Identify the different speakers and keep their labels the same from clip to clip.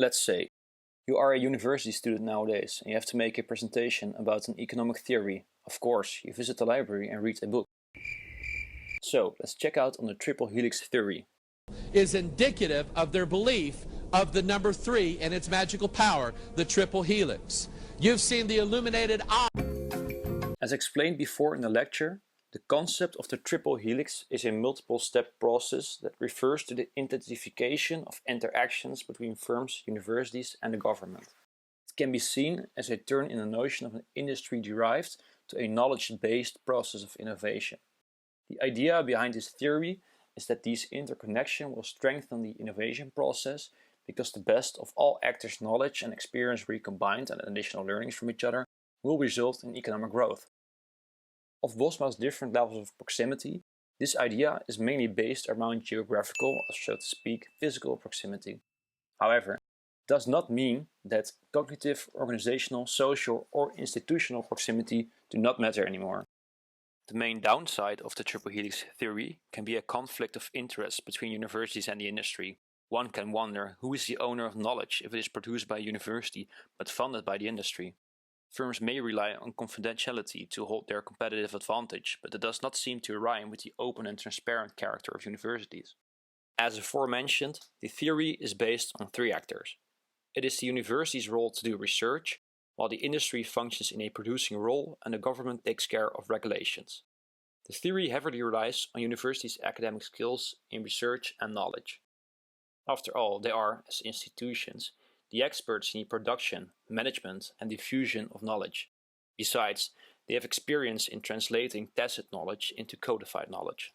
Speaker 1: Let's say you are a university student nowadays and you have to make a presentation about an economic theory. Of course, you visit the library and read a book. So, let's check out on the triple helix theory.
Speaker 2: Is indicative of their belief of the number 3 and its magical power, the triple helix. You've seen the illuminated eye.
Speaker 1: As explained before in the lecture, the concept of the triple helix is a multiple-step process that refers to the intensification of interactions between firms, universities and the government. It can be seen as a turn in the notion of an industry derived to a knowledge-based process of innovation. The idea behind this theory is that these interconnection will strengthen the innovation process because the best of all actors' knowledge and experience recombined and additional learnings from each other will result in economic growth. Of Bosma's different levels of proximity, this idea is mainly based around geographical, or so to speak, physical proximity. However, it does not mean that cognitive, organizational, social or institutional proximity do not matter anymore. The main downside of the triple helix theory can be a conflict of interest between universities and the industry. One can wonder who is the owner of knowledge if it is produced by a university but funded by the industry. Firms may rely on confidentiality to hold their competitive advantage, but it does not seem to rhyme with the open and transparent character of universities. As aforementioned, the theory is based on 3 actors. It is the university's role to do research, while the industry functions in a producing role and the government takes care of regulations. The theory heavily relies on universities' academic skills in research and knowledge. After all, they are, as institutions, the experts in the production, management and diffusion of knowledge. Besides, they have experience in translating tacit knowledge into codified knowledge.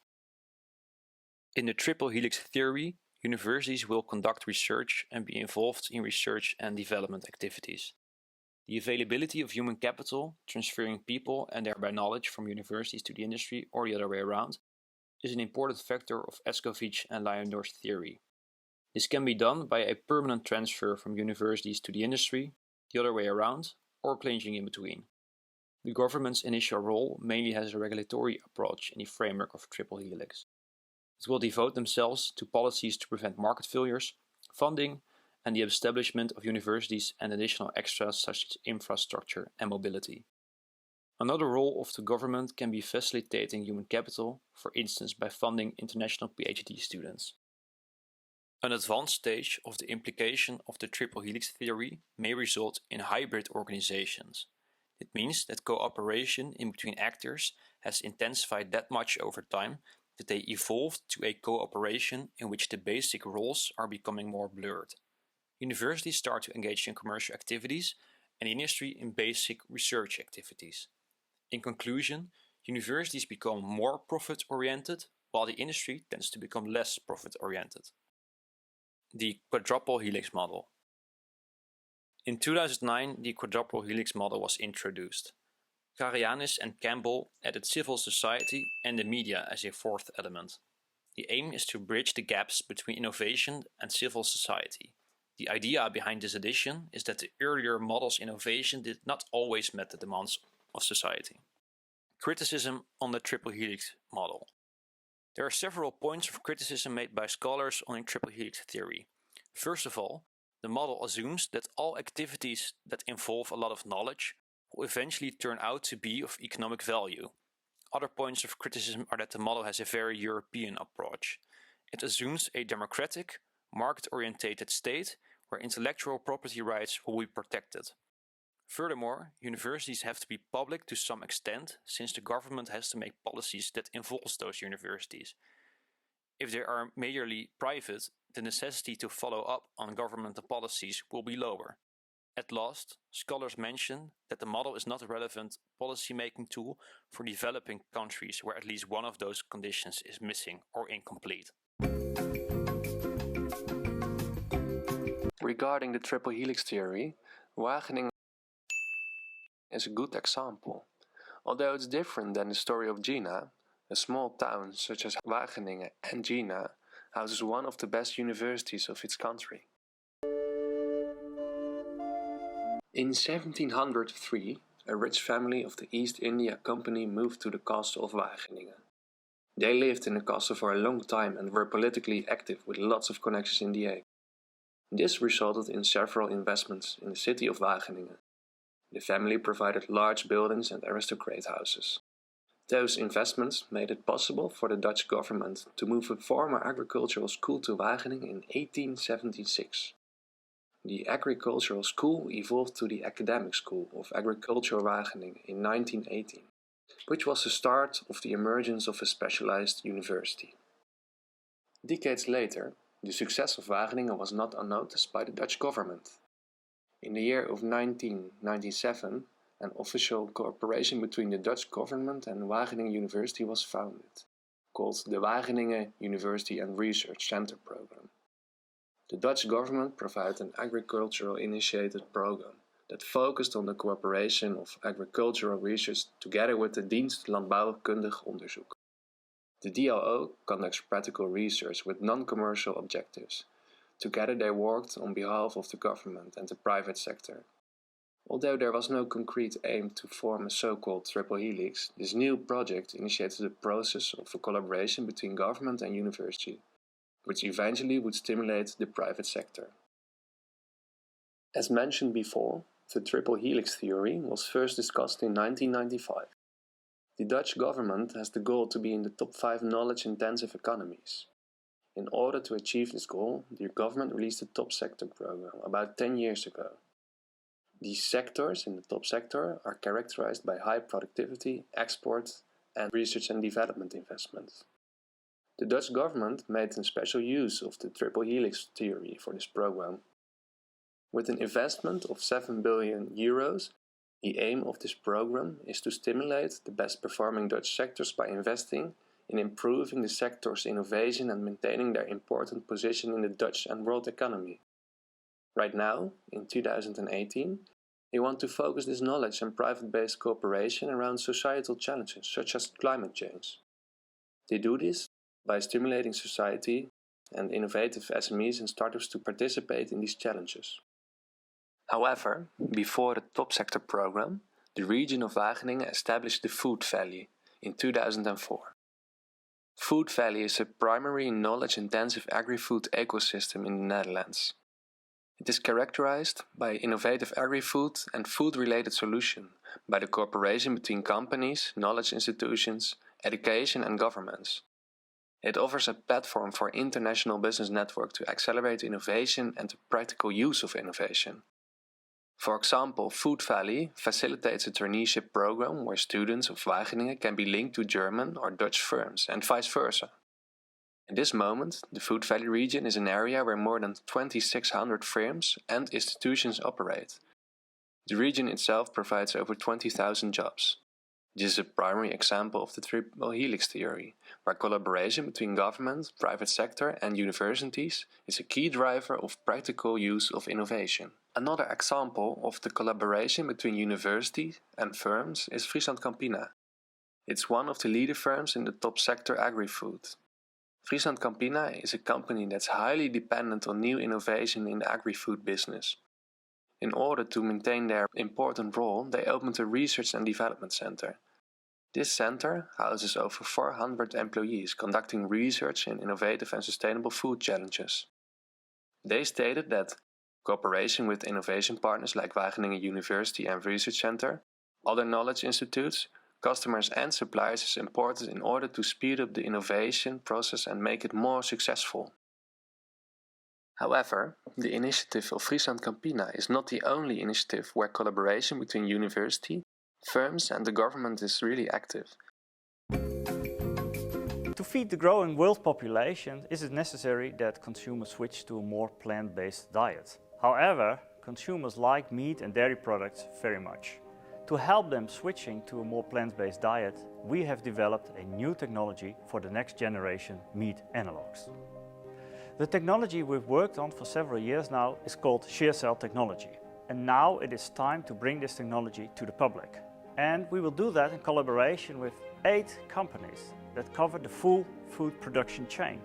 Speaker 1: In the triple helix theory, universities will conduct research and be involved in research and development activities. The availability of human capital, transferring people and thereby knowledge from universities to the industry or the other way around, is an important factor of Escovitch and Lyondor's theory. This can be done by a permanent transfer from universities to the industry, the other way around, or clinging in between. The government's initial role mainly has a regulatory approach in the framework of triple helix. It will devote themselves to policies to prevent market failures, funding, and the establishment of universities and additional extras such as infrastructure and mobility. Another role of the government can be facilitating human capital, for instance by funding international PhD students. An advanced stage of the implication of the triple helix theory may result in hybrid organizations. It means that cooperation in between actors has intensified that much over time that they evolved to a cooperation in which the basic roles are becoming more blurred. Universities start to engage in commercial activities and industry in basic research activities. In conclusion, universities become more profit-oriented, while the industry tends to become less profit-oriented. The quadruple helix model. In 2009, the quadruple helix model was introduced. Karayanis and Campbell added civil society and the media as a 4th element. The aim is to bridge the gaps between innovation and civil society. The idea behind this addition is that the earlier model's innovation did not always meet the demands of society. Criticism on the triple helix model. There are several points of criticism made by scholars on a triple helix theory. First of all, the model assumes that all activities that involve a lot of knowledge will eventually turn out to be of economic value. Other points of criticism are that the model has a very European approach. It assumes a democratic, market-oriented state where intellectual property rights will be protected. Furthermore, universities have to be public to some extent, since the government has to make policies that involve those universities. If they are majorly private, the necessity to follow up on governmental policies will be lower. At last, scholars mention that the model is not a relevant policy-making tool for developing countries where at least one of those conditions is missing or incomplete.
Speaker 3: Regarding the triple helix theory, Wageningen is a good example. Although it's different than the story of Jena, a small town such as Wageningen and Jena houses one of the best universities of its country. In 1703, a rich family of the East India Company moved to the castle of Wageningen. They lived in the castle for a long time and were politically active with lots of connections in the age. This resulted in several investments in the city of Wageningen. The family provided large buildings and aristocrat houses. Those investments made it possible for the Dutch government to move a former agricultural school to Wageningen in 1876. The agricultural school evolved to the Academic School of Agriculture Wageningen in 1918, which was the start of the emergence of a specialized university. Decades later, the success of Wageningen was not unnoticed by the Dutch government. In the year of 1997, an official cooperation between the Dutch government and Wageningen University was founded, called the Wageningen University and Research Center Program. The Dutch government provided an agricultural-initiated program that focused on the cooperation of agricultural research together with the Dienst Landbouwkundig Onderzoek. The DLO conducts practical research with non-commercial objectives. Together they worked on behalf of the government and the private sector. Although there was no concrete aim to form a so-called triple helix, this new project initiated the process of a collaboration between government and university, which eventually would stimulate the private sector. As mentioned before, the triple helix theory was first discussed in 1995. The Dutch government has the goal to be in the top 5 knowledge-intensive economies. In order to achieve this goal, the government released the top sector program about 10 years ago. These sectors in the top sector are characterized by high productivity, export, and research and development investments. The Dutch government made a special use of the triple helix theory for this program. With an investment of 7 billion euros, the aim of this program is to stimulate the best performing Dutch sectors by investing in improving the sector's innovation and maintaining their important position in the Dutch and world economy. Right now, in 2018, they want to focus this knowledge and private-based cooperation around societal challenges such as climate change. They do this by stimulating society and innovative SMEs and startups to participate in these challenges. However, before the top sector program, the region of Wageningen established the Food Valley in 2004. Food Valley is a primary knowledge-intensive agri-food ecosystem in the Netherlands. It is characterized by innovative agri-food and food-related solutions by the cooperation between companies, knowledge institutions, education and governments. It offers a platform for international business network to accelerate innovation and the practical use of innovation. For example, Food Valley facilitates a traineeship program where students of Wageningen can be linked to German or Dutch firms and vice versa. At this moment, the Food Valley region is an area where more than 2,600 firms and institutions operate. The region itself provides over 20,000 jobs. This is a primary example of the triple helix theory, where collaboration between government, private sector and universities is a key driver of practical use of innovation. Another example of the collaboration between universities and firms is Friesland Campina. It's one of the leader firms in the top sector agri-food. Friesland Campina is a company that's highly dependent on new innovation in the agri-food business. In order to maintain their important role, they opened a research and development center. This center houses over 400 employees conducting research in innovative and sustainable food challenges. They stated that cooperation with innovation partners like Wageningen University and Research Center, other knowledge institutes, customers and suppliers is important in order to speed up the innovation process and make it more successful. However, the initiative of Friesland Campina is not the only initiative where collaboration between university, firms and the government is really active.
Speaker 4: To feed the growing world population, it is necessary that consumers switch to a more plant-based diet. However, consumers like meat and dairy products very much. To help them switching to a more plant-based diet, we have developed a new technology for the next generation meat analogues. The technology we've worked on for several years now is called shear cell technology. And now it is time to bring this technology to the public. And we will do that in collaboration with 8 companies that cover the full food production chain.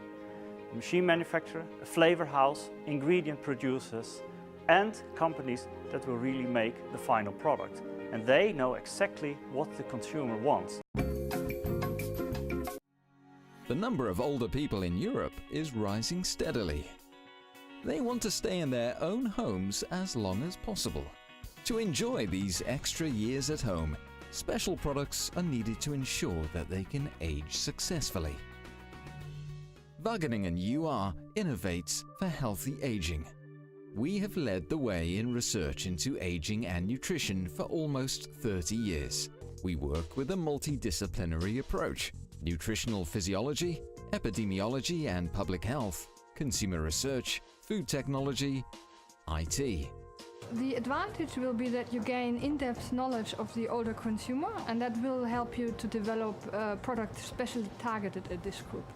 Speaker 4: A machine manufacturer, a flavor house, ingredient producers, and companies that will really make the final product. And they know exactly what the consumer wants.
Speaker 5: The number of older people in Europe is rising steadily. They want to stay in their own homes as long as possible. To enjoy these extra years at home, special products are needed to ensure that they can age successfully. Wageningen UR innovates for healthy aging. We have led the way in research into aging and nutrition for almost 30 years. We work with a multidisciplinary approach: nutritional physiology, epidemiology and public health, consumer research, food technology, IT.
Speaker 6: The advantage will be that you gain in-depth knowledge of the older consumer, and that will help you to develop products specially targeted at this group.